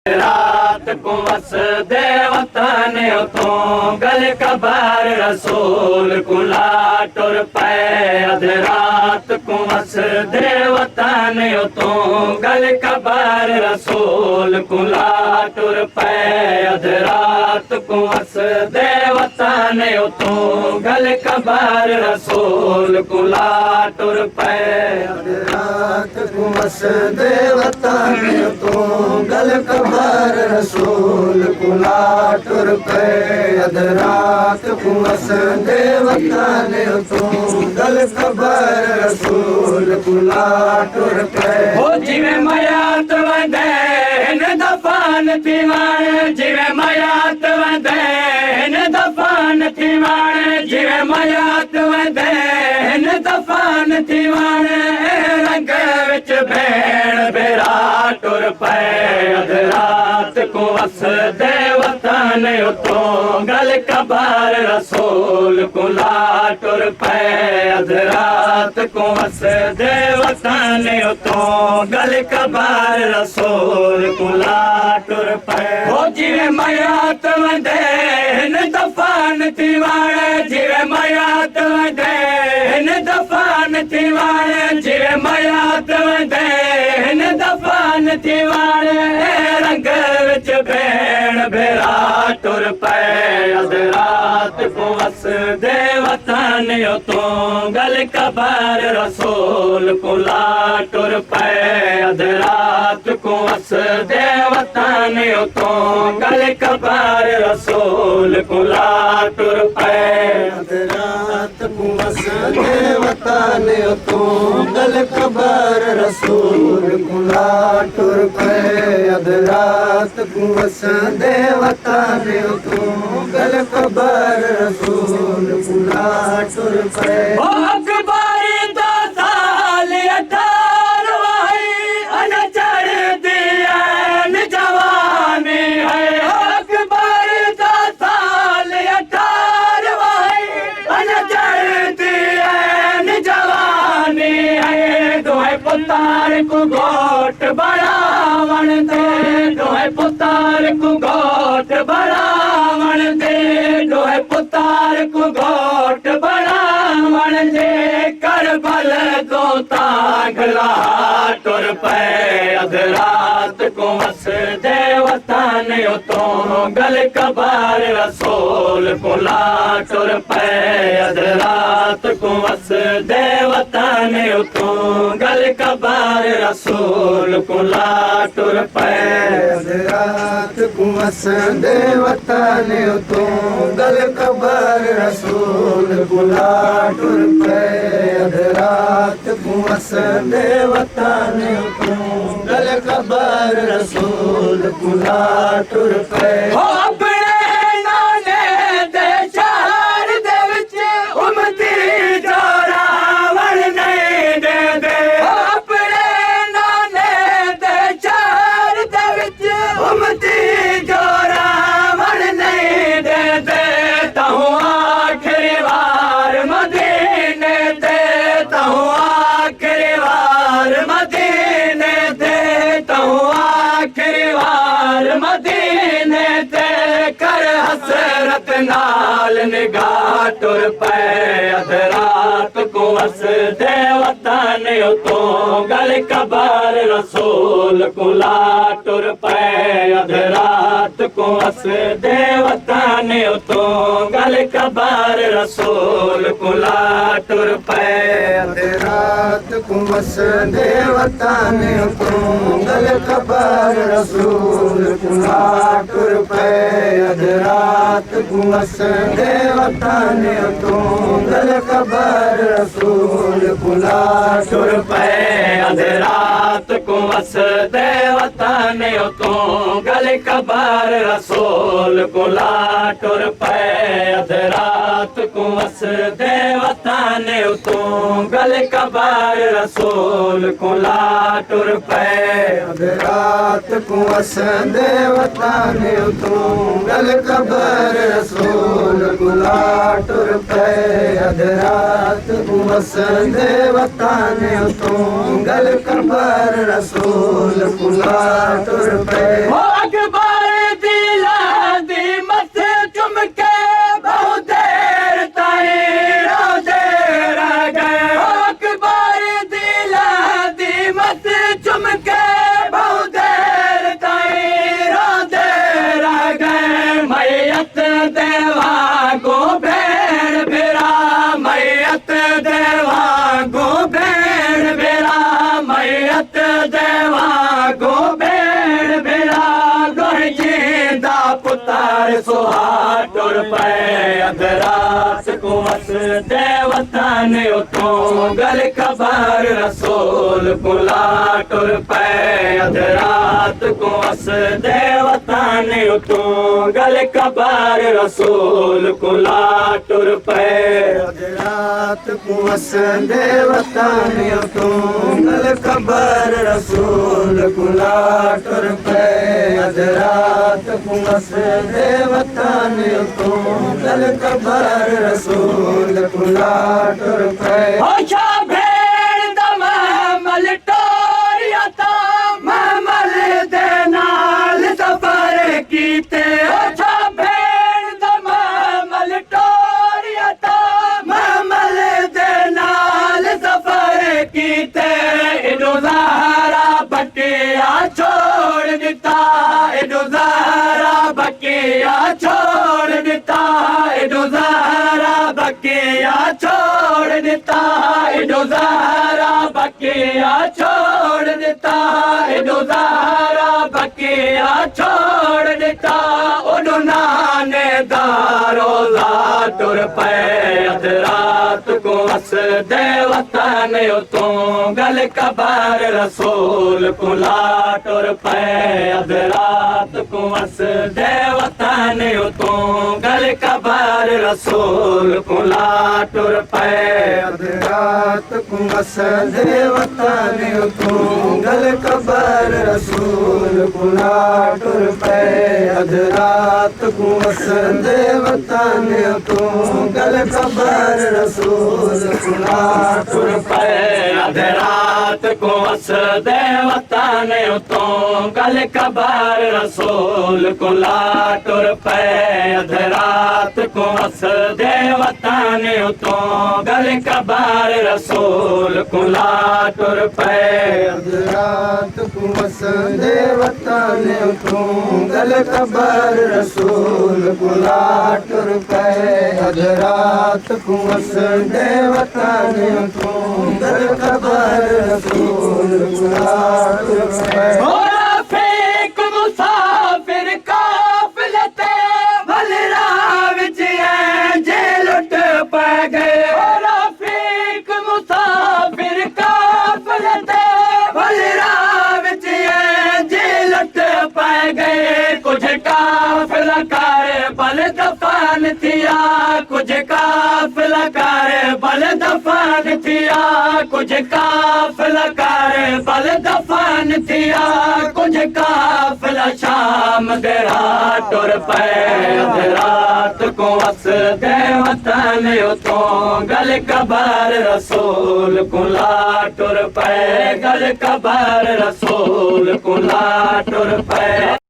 रात को वसदे वतन तो गल कबर रसूल कुला टुर पे अध रात को वसदे वतन तो गल कबर रसूल कुला टुर पे अध रात को वसदे वतन तो गल कबर रसूल कुला टुर पे अध रात को वसदे वतन तो गल कबर रसूल कुला टुर पे अध रात को वसदे वतन तो गल कबर रसूल कुला टुर पे हो जिवे मयात वंदे हिन दफान थी वण जिवे मयात वंदे हिन दफान थी वण जिवे मयात वंदे हिन दफान थी वण रंग विच भेण भेरा टुर पे अध रात को वसदे वतन तो गल कबर रसूल कुला टुर पे अध रात को वसदे वतन तो गल कबर रसूल कुला टुर पे हो जिवे मयात वंदे हिन दफान थी वण जिवे मयात वंदे हिन दफान थी वण जिवे मयात वंदे हिन दफान थी वण रंग विच भेण भेरा टुर पे अध रात को वसदे वतन तो गल कबर रसूल कुला टुर पे अध रात को वसदे वतन तो गल कबर रसूल कुला टुर पे अध रात को वसदे वतन तो गल कबर रसूल कुला टुर पे अध रात को वसदे वतन तो गल कबर रसूल कुला टुर पे ओ अकबर दा साल 18 अन चढ़ दियन जवानी है ओ अकबर दा साल 18 अन चढ़ दियन जवानी है दोहे पुतार को गोट बढ़ावण दे दोहे पुतार को गोट बढ़ावण दे दोहे पुतार को गोट बढ़ावण दे करबल को तागला टुर पे अध रात को वसदे वतन तो गल कबर रसूल कुला टुर पे अध रात को वसदे वतन तो गल कबर रसूल कुला टुर पे अध रात को वसदे वतन तो गल कबर रसूल कुला टुर पे अध रात को वसदे वतन तो गल कबर रसूल कुला टुर पे हो अपने नाने दे शहर दे विच उमती जोरावण नहीं दे दे हो अपने नाने दे शहर दे विच उमती जोरावण नहीं दे दे तहु आखिरी वार मदीने ते तहु आखिरी वार मदीने ते तहु आखिरी वार मदीने ते कर हसरत नाल निगाह टुर पे अध रात को वसदे वतन तो गल कबर रसूल कुला टुर पे अध रात को वसदे वतन तो गल कबर रसूल कुला टुर पे अध रात को वसदे वतन तो गल कबर रसूल कुला टुर पे अध रात को वसदे वतन तो गल कबर रसूल कुला टुर पे अध रात को वसदे वतन तो गल कबर रसूल कुला टुर पे अध रात को वसदे वतन तो गल कबर रसूल कुला टुर पे अध रात को वसदे वतन तो गल कबर रसूल कुला टुर पे अध रात को वसदे वतन तो गल कबर रसूल कुला टुर पे देवा गो भेड़ भेड़ा गोहि जींदा पुत्र सुहा टुर पे अध रात को वस दे वतन उतों गल खबर रसूल कुला टुर पे अध रात को वस दे वतन उतों गल खबर रसूल कुला टुर पे अध रात को वस दे वतन उतों गल खबर रसूल कुला टुर पे अध रात को वस दे वतन उतों गल खबर रसूल कुला टुर पे होशा भेड़ दा महमल टोरिया ता महमल दे नाल सफर कीते होशा भेड़ दा महमल टोरिया ता महमल दे नाल सफर कीते इदो ज़हरा बकिया छोड़ दिता इदो ज़हरा बकिया छोड़ दिता इदो ज़हरा बकिया छोड़ दिता इदो ज़हरा बकिया छोड़ दिता इदो ज़हरा बकिया छोड़ दिता उडो नाने दारो ला टुर पे अध रात को वस दे वतन उतों गल खबर रसूल कुला टुर पे अध रात को वस दे वतन उतों गल खबर रसूल कुला टुर पे अध रात को वस दे वतन उतों गल खबर रसूल कुला टुर पे अध रात को वस दे वतन उतों गल खबर रसूल कुला टुर पे अध रात को वस दे वतन उतों गल खबर रसूल कुला टुर पे अध रात को वस दे वतन उतों गल खबर रसूल कुला टुर पे अध रात को वस दे वतन उतों गल खबर रसूल कुला टुर पे अध रात को वस दे वतन उतों गल खबर रसूल कुला टुर पे फेक मुसाफिर काफिले ते भले राह विच जे लुट पै गए फेक मुसाफिर काफिले ते भले राह विच जे लुट पै गए कुछ काफिला कर बल दफन थिया कुछ काफिला कर बल दफन थिया कुछ काफिला कर बल दफन थिया कुछ काफिला शाम दे रात टुर पे अध रात को वस दे वतन उतों गल खबर रसूल कुला टुर पे गल खबर रसूल कुला टुर पे